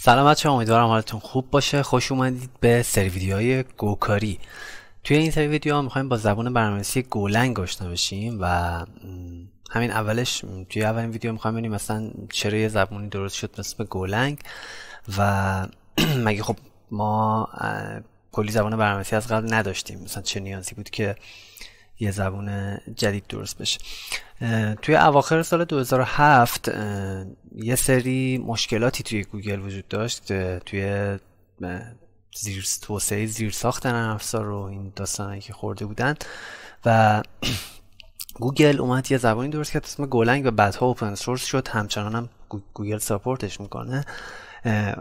سلام بچه‌ها، امیدوارم حالتون خوب باشه. خوش اومدید به سری ویدیوهای گوکاری. توی این سری ویدیوها میخوایم با زبان برنامه‌نویسی گولنگ آشنا بشیم و همین اولش توی اولین ویدیو میخوایم ببینیم مثلا چرا یه زبانی درست شد به اسم گولنگ و مگه خب ما کلی زبان برنامه‌نویسی از قبل نداشتیم، مثلا چه نیازی بود که یه زبان جدید درست بشه. توی اواخر سال 2007 یه سری مشکلاتی توی گوگل وجود داشت توی توسعه زیرساخت نرم افزار رو این داستانایی که خورده بودن و گوگل اومد یه زبانی درست کرد اسم گولنگ و بعدها اوپن سورس شد، همچنان هم گوگل ساپورتش میکنه.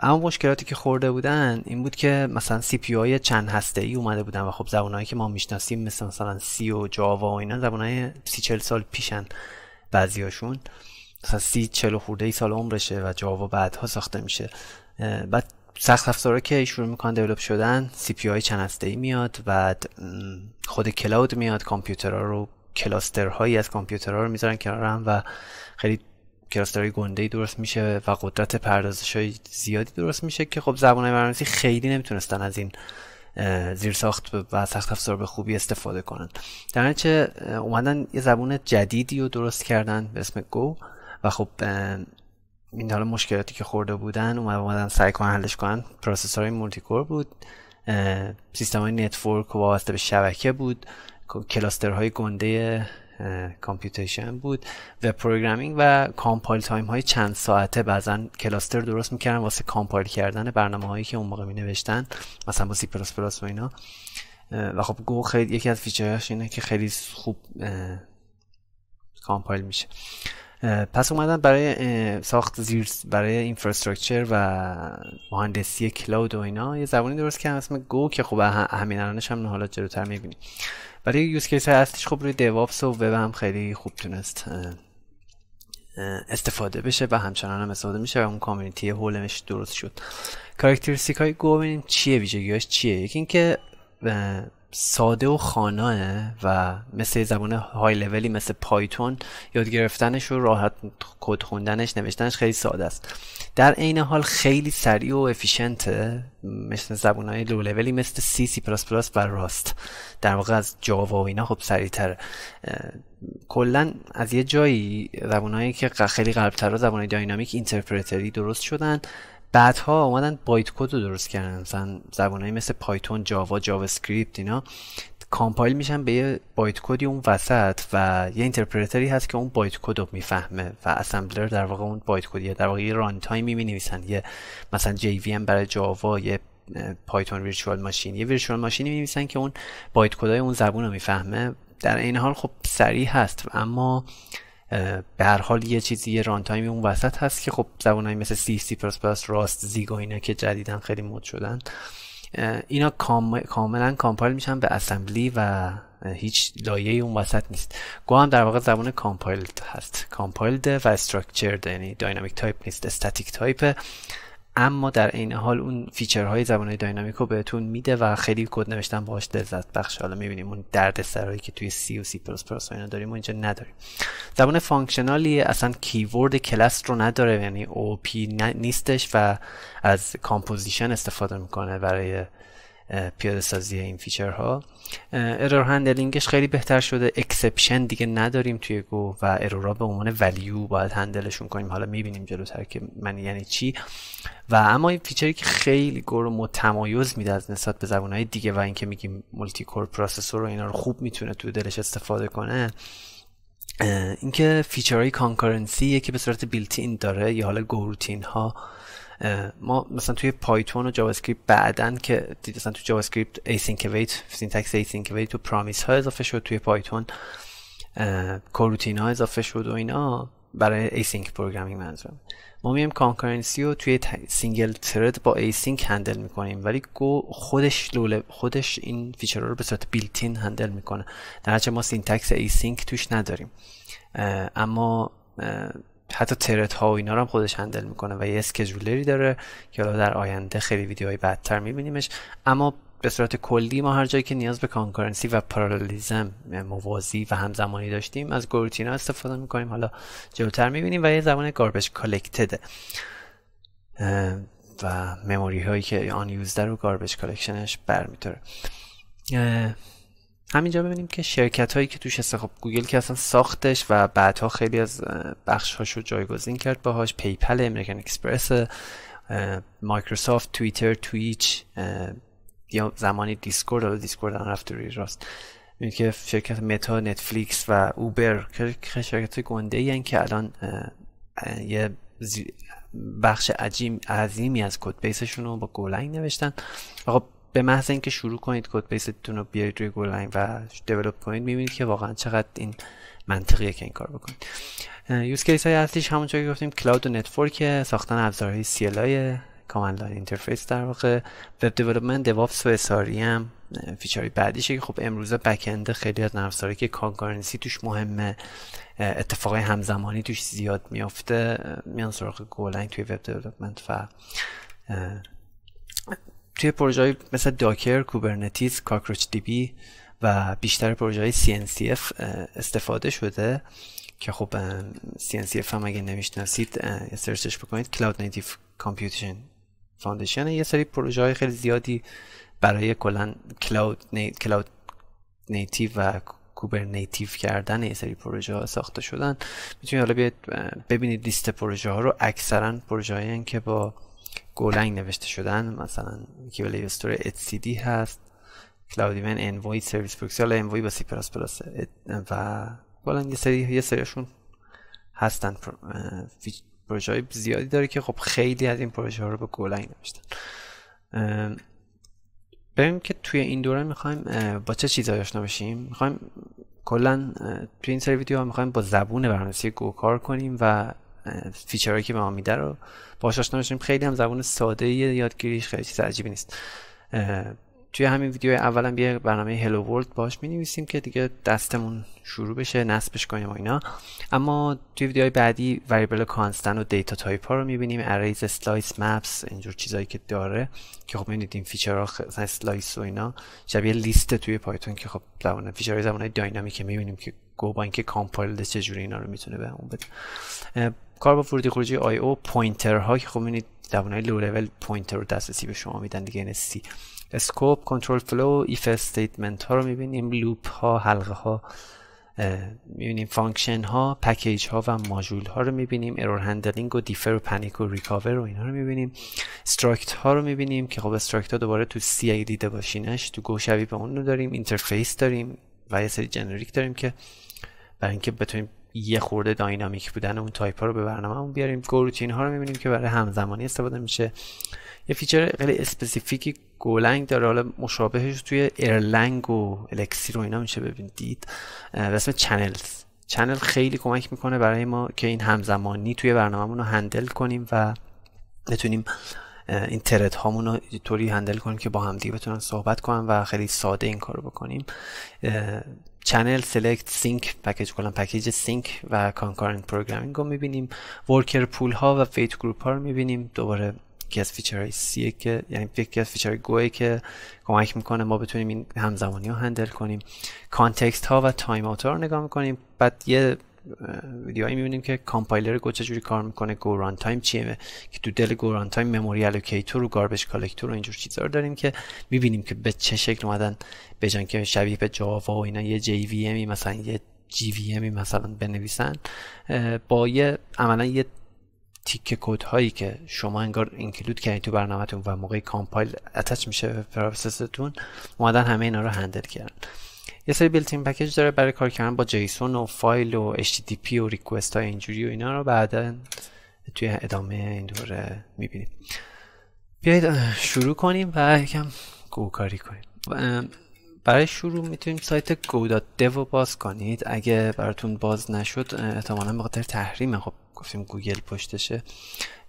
اما مشکلاتی که خورده بودن این بود که مثلا سی پی های چند هسته ای اومده بودن و خب زبانهایی که ما میشناسیم مثلا سی و جاوا و اینا زبانهای 30-40 سال پیشن، بعضیاشون مثلا 30-40 خورده ای سال عمرشه و جاوا بعدها ساخته میشه. بعد سخت افزارا که شروع میکنن دیولپ شدن سی پی های چند هسته ای میاد، بعد خود کلاود میاد، کامپیوترها رو کلاسترهایی از کامپیوترها رو میذارن کنار هم و خیلی کلاسترهای گنده‌ای درست میشه و قدرت پردازش‌های زیادی درست میشه که خب زبان‌های برنامه‌نویسی خیلی نمیتونستن از این زیرساخت و سخت افزار به خوبی استفاده کنن. در نتیجه اومدن یه زبان جدیدی رو درست کردن به اسم گو و خب این حالا مشکلاتی که خورده بودن اومدن سعی کنن حلش کنن. پروسسورهای مولتی کور بود، سیستم‌های نتورک وابسته به شبکه بود، کلاسترهای گنده کامپیوتیشن بود، و پروگرامینگ و کامپایل تایم های چند ساعته. بعضا کلاستر درست میکردن واسه کامپایل کردن برنامه هایی که اون موقع می نوشتن، مثلا با سی پلاس پلاس و اینا. و خب گو خیلی یکی از فیچرهاش اینه که خیلی خوب کامپایل میشه. پس اومدن برای ساخت برای اینفراستراکچر و مهندسی کلاود و اینا یه زبانی درست کردن اسم گو که خب همین الانش هم حالا جلوتر میبینیم. برای یوز کیس های اصلیش خب روی دیوآپس و وب هم خیلی خوب تونست استفاده بشه و همچنان هم استفاده میشه و اون کامیونیتی هولمش درست شد. کاراکتریستیک های گو ببینیم چیه، ویژگیاش چیه. یکی اینکه ساده و خاناه و مثل زبان های لولی مثل پایتون یاد گرفتنش و راحت کد خوندنش نوشتنش خیلی ساده است. در عین حال خیلی سریع و افیشنته، مثل زبان های لو لولی مثل سی، سی پلاس پلاس و راست. در واقع از جاوا و اینا خب سریع تره. کلا از یه جایی زبانهایی که خیلی قبل‌تر زبانهای داینامیک اینترپرتری درست شدن، بعدها اومدن بایت کد رو درست کردن. مثلا زبانهایی مثل پایتون، جاوا، جاوا اسکریپت اینا کامپایل میشن به یه بایت کدی اون وسط و یه اینترپرتری هست که اون بایت کد رو میفهمه و اسمبلر در واقع اون بایت کدیه. در واقع یه ران تایمی می‌نویسن، یه مثلا جی وی ام برای جاوا، یه پایتون ویرچوال ماشین، یه ویرچوال ماشینی می‌نویسن که اون بایت کدای اون زبون رو میفهمه. در این حال خب سریع هست، اما به هر حال یه چیزی، یه ران تایمی اون وسط هست که خب زبانایی مثل سی، سی پلاس پلاس، راست، زیگ و اینا که جدیدن خیلی مد شدن، اینا کاملا کامپایل میشن به اسمبلی و هیچ لایه‌ای اون وسط نیست. گو هم در واقع زبان کامپایلد هست، کامپایلد و استراکچرد، یعنی داینامیک تایپ نیست، استاتیک تایپ، اما در عین حال اون فیچرهای زبانهای داینامیک رو بهتون میده و خیلی کد نوشتن باهاش لذت بخش. حالا میبینیم اون دردسرایی که توی سی و سی پلاس پلاس اینا داریم و اینجا نداریم. زبان فانکشنالی اصلا کیورد کلاس رو نداره، یعنی او پی نیستش و از کامپوزیشن استفاده میکنه برای پیاده سازی این فیچرها. ارور هندلینگش خیلی بهتر شده، اکسپشن دیگه نداریم توی گو و ارورها به عنوان ولیو باید هندلشون کنیم. حالا میبینیم جلوتر که یعنی چی. و اما این فیچری که خیلی گو رو متمایز میده از نسبت به زبانهای دیگه و اینکه میگیم مولتی کور پروسسور و اینا رو خوب میتونه تو دلش استفاده کنه، اینکه فیچرهای کانکورنسی که به صورت بیلت این داره، یا حالا گو روتین ها. ما مثلا توی پایتون و جاوا اسکریپت بعدن که مثلا تو جاوا اسکریپت async await، سینتکس async await و پرامیس ها اضافه شد، توی پایتون کوروتین ها اضافه شد و اینا برای async پروگرامینگ منظورم. ما میایم کانکورنسی رو توی سینگل ترد با async هندل میکنیم، ولی گو خودش این فیچر رو به صورت بیلتین هندل میکنه، در حالی ما سینتکس async توش نداریم. اما حتی ترت ها و اینا رو هم خودش هندل میکنه و یه اسکیجولری داره که حالا در آینده خیلی ویدیوهای بعدتر میبینیمش. اما به صورت کلی ما هر جایی که نیاز به کانکورنسی و پارالیزم، موازی و همزمانی داشتیم، از گروتینا استفاده میکنیم. حالا جلوتر میبینیم. و یه زبان گاربیج کالکتده. و مموری هایی که آن یوزده رو گاربیج کالکشنش برمی‌داره. همینجا ببینیم که شرکت هایی که توش هست، خب گوگل که اصلا ساختش و بعدها خیلی از بخش هاشو جایگزین کرد باهاش، پیپل، امریکن اکسپرس، مایکروسافت، توییتر، تویچ، یا زمانی دیسکورد الان رفت روی راست. می‌بینید که شرکت متا، نتفلیکس و اوبر که شرکت گنده ای که الان یه بخش عظیمی از کد بیسشون رو با گولنگ نوشتن. آقا به محض اینکه شروع کنید کد بیستون رو بیارید روی گولنگ و دیولپ کنید، می‌بینید که واقعا چقدر این منطقیه که این کار بکنید. یوز کیس های اصلیش همونجوری که گفتیم کلاود و نتورک، ساختن ابزارهای CLI، کامند لاین اینترفیس در واقع، وب دیولپمنت، دیوآپس و SRE فیچرهای بعدیشه که خب امروزه بک اند خیلی از نرم افزارهایی که کانکورنسی توش مهمه، اتفاقای همزمانی توش زیاد میافته، میان سراغ گولنگ توی وب دیولپمنت و توی پروژه‌های مثل داکر، کوبرنتیز، کاکروچ دی بی و بیشتر پروژه‌های CNCF استفاده شده که خب CNCF هم اگه نمیشناسید سرچش بکنید، کلاود نیتیو کامپیوتیشن فاندیشن. یه سری پروژه‌های خیلی زیادی برای کلا کلاود نیتیو و کوبرنتیو کردن یه سری پروژه ها ساخته شدن. میتونید حالا بیاید ببینید لیست پروژه ها رو، اکثرا پروژه‌ای هستن که با گولنگ نوشته شدن، مثلا یکی ولی استور HCD هست، کلاود ایون، انووی، سرویس پروکسی، انووی با C++ و گولنگ یه سریشون هستن. پروژه های زیادی داره که خب خیلی از این پروژه ها رو با گولنگ نوشتن. بریم که توی این دوره میخوایم با چه چیزایی آشنا بشیم. میخوایم کلا توی این سری ویدیوها میخوایم با زبون برنامه‌نویسی گو کار کنیم و فیچرهایی که به ما میده رو باهاش آشنا بشیم. خیلی هم زبون ساده‌ای، یادگیریش خیلی چیز عجیبی نیست. توی همین ویدیو اولم یه برنامه هلو ورلد باهاش می‌نویسیم که دیگه دستمون شروع بشه نصبش کنیم و اینا. اما توی ویدیوهای بعدی وریبل کانستنت و دیتا تایپ ها رو می‌بینیم، اریز، اسلایس، مپس، اینجور چیزایی که داره که خب می‌بینید این فیچرها مثلا اسلایس و اینا شبیه لیست توی پایتون که خب زبان فیچرهای زبان‌های داینامیک می‌بینیم که گو با اینکه کامپایل چجوری اینا رو میتونه بهمون بده. کار با ورودی خروجی آی او، پوینترها که خب می‌بینید زبان‌های لو لول پوینتر رو دسترسی به شما میدن دیگه، NSC، اسکوپ، کنترل فلو، ایف استیتمنت ها رو میبینیم، لوپ ها، حلقه ها میبینیم، فانکشن ها، پکیج ها و ماژول ها رو میبینیم، ارور هندلینگ و دیفر و پنیک و ریکاور و اینا رو میبینیم، استراکت ها رو میبینیم که خب استراکت ها دوباره تو سی اگه دیده باشینش تو گو شبیه به اون رو داریم، اینترفیس داریم و یه سری جنریک داریم که برای اینکه بتونیم یه خورده داینامیک بودن اون تایپ ها رو به برنامه‌مون بیاریم. گو روتین ها رو میبینیم که برای همزمانی استفاده میشه. یه فیچر خیلی اسپسیفیکی گولنگ داره، حالا مشابهش توی ایرلنگ و الکسیر و اینا میشه ببینید، به اسم چنل خیلی کمک میکنه برای ما که این همزمانی توی برنامه‌مون رو هندل کنیم و بتونیم این ترد هامون رو طوری هندل کنیم که با هم دیگه بتونن صحبت کنن و خیلی ساده این کارو بکنیم. چنل، سلکت، سینک، پکیج سینک و کانکورنت پروگرامینگ رو میبینیم. ورکر پول ها و ویت گروپ ها رو میبینیم، دوباره یکی از فیچرهای سیه که یعنی یکی از فیچرهای گوه که کمک میکنه ما بتونیم این همزمانی رو هندل کنیم. کانتکست ها و تایم اوت ها رو نگاه میکنیم. بعد یه ویدیوهایی میبینیم که کامپایلر گو چجوری کار میکنه، گو ران تایم چیه که تو دل گو ران تایم مموری الوکیتور و گاربیج کالکتور و اینجور چیزا رو داریم که میبینیم که به چه شکل اومدن به جای که شبیه به جاوا و اینا یه JVM مثلا یه GVM مثلا بنویسن، با یه عملا یه تیکه کد هایی که شما انگار اینکلود کردید تو برنامه‌تون و موقع کامپایل اتچ میشه به پروسستون، اومدن همه اینا رو هندل کردن. یه سری بیلتین پکیج داره برای کار کردن با جیسون و فایل و HTTP و ریکوست های اینجوری و اینا رو بعدا توی ادامه این دوره میبینیم. بیایید شروع کنیم و یکم گوکاری کنیم. برای شروع میتونیم سایت go.dev رو باز کنید. اگه براتون باز نشد احتمالاً به خاطر تحریمه، خب گفتیم گوگل پشتشه.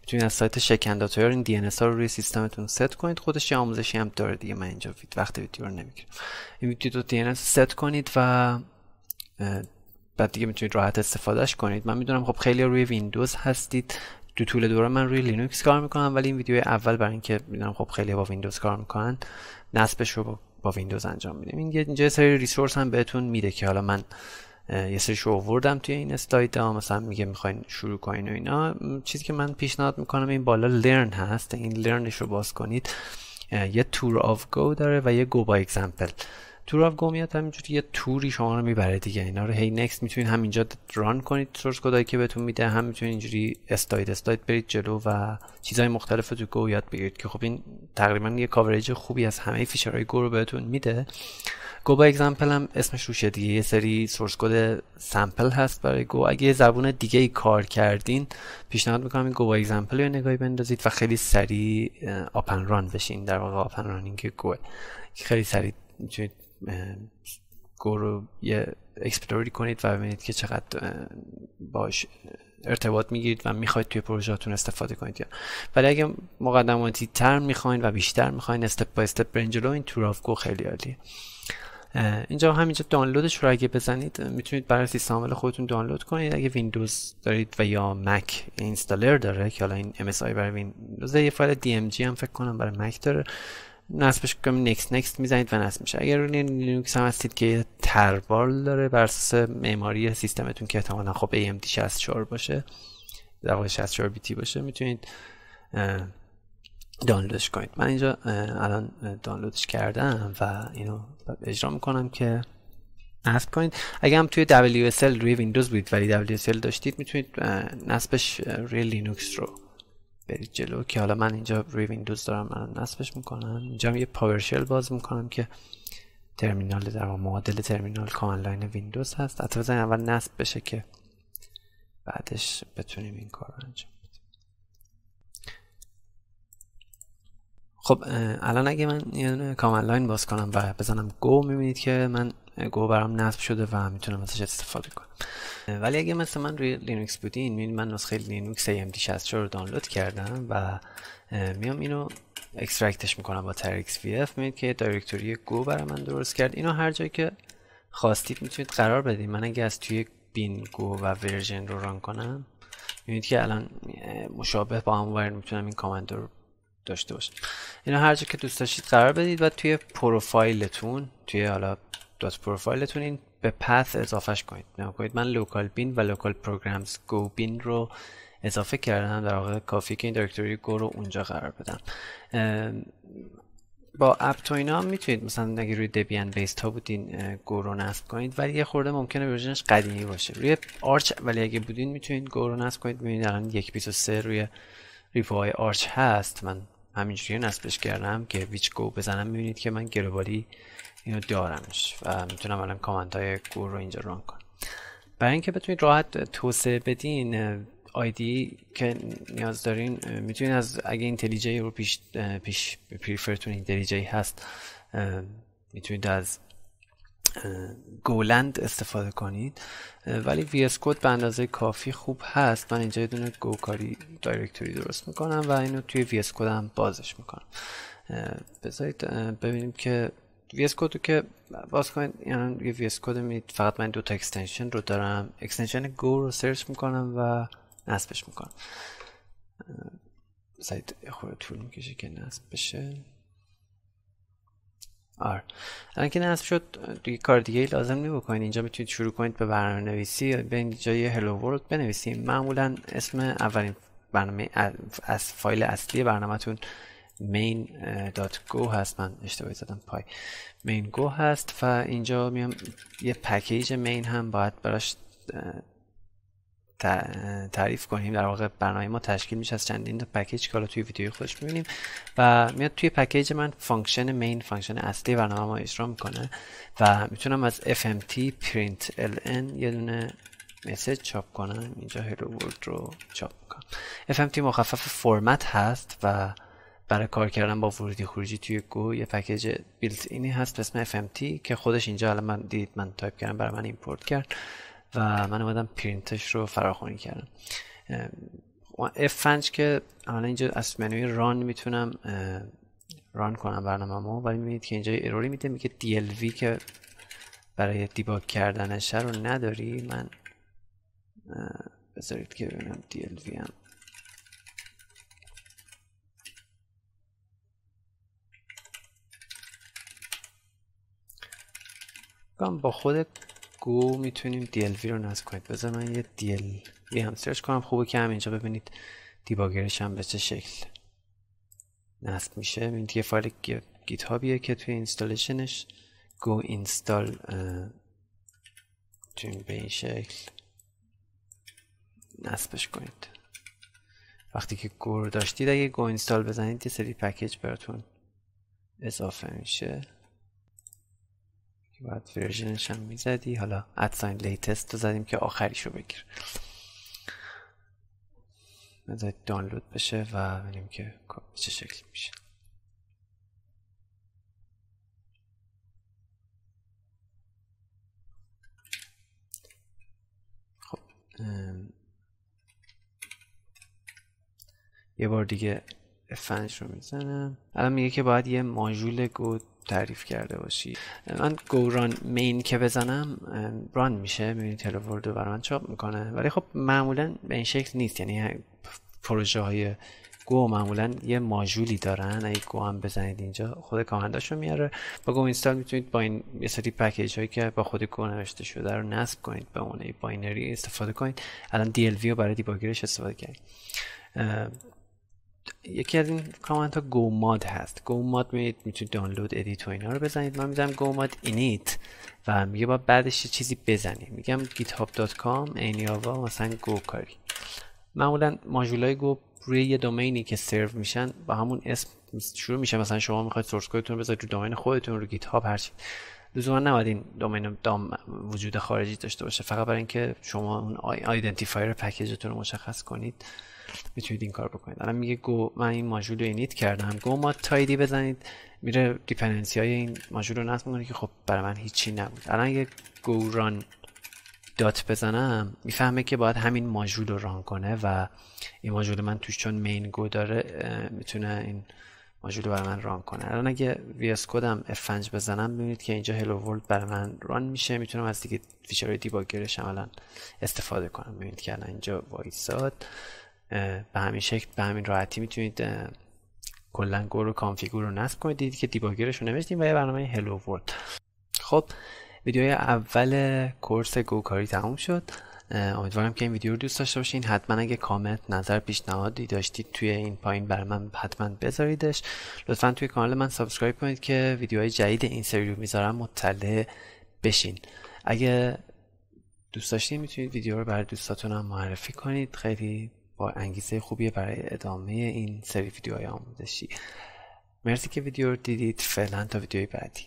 میتونید از سایت شکن.ir این DNS ها رو روی سیستمتون ست کنید. خودش یه آموزشی هم داره دیگه، من اینجا وقت ویدیو رو نمیگیرم. این ویدیو رو DNS ست کنید و بعد دیگه میتونید راحت استفادهش کنید. من میدونم خب خیلی روی ویندوز هستید، تو طول دوره من روی لینوکس کار میکنم، ولی این ویدیو اول برای اینکه میدونم خب خیلی با ویندوز کار میکنن نصبش رو با ویندوز انجام میدیم. اینجا یه سری ریسورس هم بهتون میده که حالا من یه سریشو آوردم توی این اسلاید ها. مثلا میگه میخواین شروع کنین و اینا. چیزی که من پیشنهاد میکنم این بالا لرن هست، این لرنش رو باز کنید. یه تور آف گو داره و یه گو با اگزمپل. تور آف گو میاد همینجوری یه توری شما رو میبره دیگه. اینا رو هی نکست میتونید همینجا ران کنید، سورس کدایی که بهتون میده، هم میتونید اینجوری اسلاید برید جلو و چیزهای مختلف تو گو یاد بگیرید که خب این تقریبا یه کاورج خوبی از همه فیچرهای گو رو بهتون میده. گو با اگزمپل هم اسمش روشه دیگه، یه سری سورس کد سامپل هست برای گو. اگه یه زبون دیگه ای کار کردین پیشنهاد میکنم این گو با اگزمپل رو نگاهی بندازید و خیلی سریع آپن ران بشین. در واقع آپن رانینگ گو خیلی سریع میتونید گو رو یه اکسپلوری کنید و ببینید که چقدر باش ارتباط میگیرید و میخواید توی پروژهاتون استفاده کنید. ولی اگه مقدماتی تر میخواین و بیشتر میخواین استپ بای استپ برین جلو، این تور آف گو خیلی عالیه. اینجا همینجا دانلودش رو اگه بزنید میتونید برای سیستم عامل خودتون دانلود کنید. اگه ویندوز دارید و یا مک اینستالر داره که حالا این MSI برای ویندوز، یه فایل DMG هم فکر کنم برای مک داره، نصبش کنید، نکست میزنید و نصب میشه. اگر روی لینوکس هم هستید که تربال داره بر اساس معماری سیستمتون که احتمالاً خب AMD 64 باشه، در واقع 64 بیتی باشه، میتونید دانلودش کنید. من اینجا الان دانلودش کردم و اینو اجرا میکنم که نصب کنید. اگه هم توی WSL روی ویندوز بودید ولی WSL داشتید میتونید نصبش روی لینوکس رو برید جلو که حالا من اینجا روی ویندوز دارم، من نصبش میکنم. اینجا یه پاورشل باز میکنم که ترمینال در واقع معادل ترمینال کامند لاین ویندوز هست. حتی بزنید اول نصب بشه که بعدش بتونیم این کار رو انجام بدیم. خب الان اگه من یه کامند لاین باز کنم و بزنم گو، میبینید که من گو برام نصب شده و میتونم ازش استفاده کنم. ولی اگه مثل من روی لینوکس بودین، میبینید من نسخه لینوکس AMD 64 رو دانلود کردم و میام اینو اکسترکتش میکنم با XVF. میبینید که دایرکتوری گو برای من درست کرد. اینو هر جایی که خواستید میتونید قرار بدید. من اگه از توی بین گو و ورژن رو ران کنم، میبینید که الان مشابه با هم میتونم این کامند رو داشته باشم. اینو هر جا که دوست داشتید قرار بدید و توی پروفایلتون، توی حالا دات پروفایلتون این به پث اضافهش کنید. نگاه من لوکال بین و لوکال پروگرامز گو بین رو اضافه کردم. در واقع کافیه که این دایرکتوری گو رو اونجا قرار بدم. با اپتو اینا هم میتونید مثلا اگه روی دبیان بیس ها بودین گو رو نصب کنید، ولی یه خورده ممکنه ورژنش قدیمی باشه. روی آرچ ولی اگه بودین میتونید گو رو نصب کنید. ببینید الان 1.23 روی ریپوهای آرچ هست. من همینجوری نصبش کردم که ویچ گو بزنم، میبینید که من گلوبالی اینو دارمش و میتونم الان کامنت های گو رو اینجا ران کنم. برای اینکه بتونید راحت توسعه بدین آیدی که نیاز دارین، میتونید از اگه اینتلیجی رو پیش پریفرتون اینتلیجی هست، میتونید از گولند استفاده کنید. ولی وی اس کد به اندازه کافی خوب هست. من اینجا یه دونه گوکاری دایرکتوری درست میکنم و اینو توی وی اس کد هم بازش میکنم. بذارید ببینیم که وی اس کد رو که باز کنید، یعنی یه وی اس کد میید. فقط من 2 تا اکستنشن رو دارم. اکستنشن گو رو سرچ میکنم و نصبش میکنم. بذارید خورده طول میکشه که نصب بشه. الان که نصب شد دیگه کار دیگه لازم نمی بکنید. اینجا میتونید شروع کنید به برنامه نویسی. به اینجا یه هلو ورلد بنویسیم. معمولا اسم اولین برنامه از فایل اصلی برنامه‌تون main.go هست. من اشتباهی زدم پای main.go هست و اینجا میام یه پکیج main هم باید براش تعریف کنیم. در واقع برنامه ما تشکیل میشه از چندین تا پکیج که حالا توی ویدیوی خودش میبینیم و میاد توی پکیج من فانکشن مین، فانکشن اصلی برنامه ما اجرا میکنه و میتونم از fmt println یه دونه مسیج چاپ کنم. اینجا hello world رو چاپ میکنم. fmt مخفف فرمت هست و برای کار کردن با ورودی خروجی توی گو یه پکیج بیلت اینی هست به اسم fmt که خودش اینجا الان من دیدید من تایپ کردم برای من ایمپورت کرد و من اومدم پرینتش رو فراخوانی کردم. F5 که الان اینجا از منوی ران میتونم ران کنم برنامه‌مو، ولی میبینید که اینجا اروری میده، میگه DLV که برای دیباگ کردنش رو نداری. من بذارید که ببینم DLV هم با خود گو میتونیم DLV رو نصب کنید. بذار من یه DLV هم سرچ کنم. خوبه که همینجا ببینید دیباگرش هم به چه شکل نصب میشه. این دیگه فایل گیت هابیه که توی اینستالیشنش گو اینستال میتونید به این شکل نصبش کنید. وقتی که گو رو داشتید اگه گو اینستال بزنید یه سری پکیج براتون اضافه میشه که باید ورژنش هم میزدی. حالا ادساین لیتست رو زدیم که آخریش رو بگیر. بذارید دانلود بشه و ببینیم که چه شکلی میشه. خب یه بار دیگه F5 رو میزنم. الان میگه که باید یه ماژول گو تعریف کرده باشی. من گو ران مین که بزنم ران میشه. میبینید هلو ورلد رو برای من چاپ میکنه، ولی خب معمولا به این شکل نیست. یعنی پروژه های گو معمولا یه ماژولی دارن. اگه گو هم بزنید اینجا خود کامنداش رو میاره. با گو اینستال میتونید با این یه سری پکیج هایی که با خود گو نوشته شده رو نصب کنید، به عنوان باینری استفاده کنید. الان DLV رو برای دیباگرش استفاده کردید. یکی از این کامنت ها گو ماد هست. گو ماد میتونید دانلود، ادیت و اینا رو بزنید. من میذارم گو ماد اینیت و میگه با بعدش یه چیزی بزنی. میگم github.com اینیاوا مثلا گو کاری. معمولا ماژولای گو روی یه دومینی که سرو میشن با همون اسم شروع میشه. مثلا شما میخواید سورس کدتون رو بذارید رو دومین خودتون، رو گیت هاب، هر چی. لزوما نباید این دومین وجود خارجی داشته باشه. فقط برای اینکه شما اون آیدنتیفایر پکیجتون رو مشخص کنید میتونید این کار بکنید. الان میگه گو من این ماژول رو اینیت کردم. گو ماد تایدی بزنید میره دیپندنسی های این ماژول رو نصب میکنه که خب برای من هیچی نبود. الان اگه گو ران دات بزنم میفهمه که باید همین ماژول رو ران کنه و این ماژول من توش چون مین گو داره میتونه این ماژول رو برای من ران کنه. الان اگه VS کدم F5 بزنم ببینید که اینجا هلو ورلد برای من ران میشه. میتونم از دیگه فیچرهای دیباگرش عملا استفاده کنم. ببینید که الان اینجا وایساد. به همین شکل به همین راحتی میتونید کلا گو رو کانفیگور رو نصب کنید. دیدید که دیباگرش رو نوشتیم و یه برنامه هلو ورلد. خب ویدیوی اول کورس گو کاری تموم شد. امیدوارم که این ویدیو رو دوست داشته باشین. حتما اگه کامنت، نظر، پیشنهادی داشتید توی این پایین برای من حتما بذاریدش. لطفا توی کانال من سابسکرایب کنید که ویدیوهای جدید این سری رو میذارم مطلع بشین. اگه دوست داشتین میتونید ویدیو رو برای دوستاتون هم معرفی کنید. خیلی با انگیزه خوبیه برای ادامه این سری ویدیوهای آموزشی. مرسی که ویدیو رو دیدید. فعلا تا ویدیوی بعدی.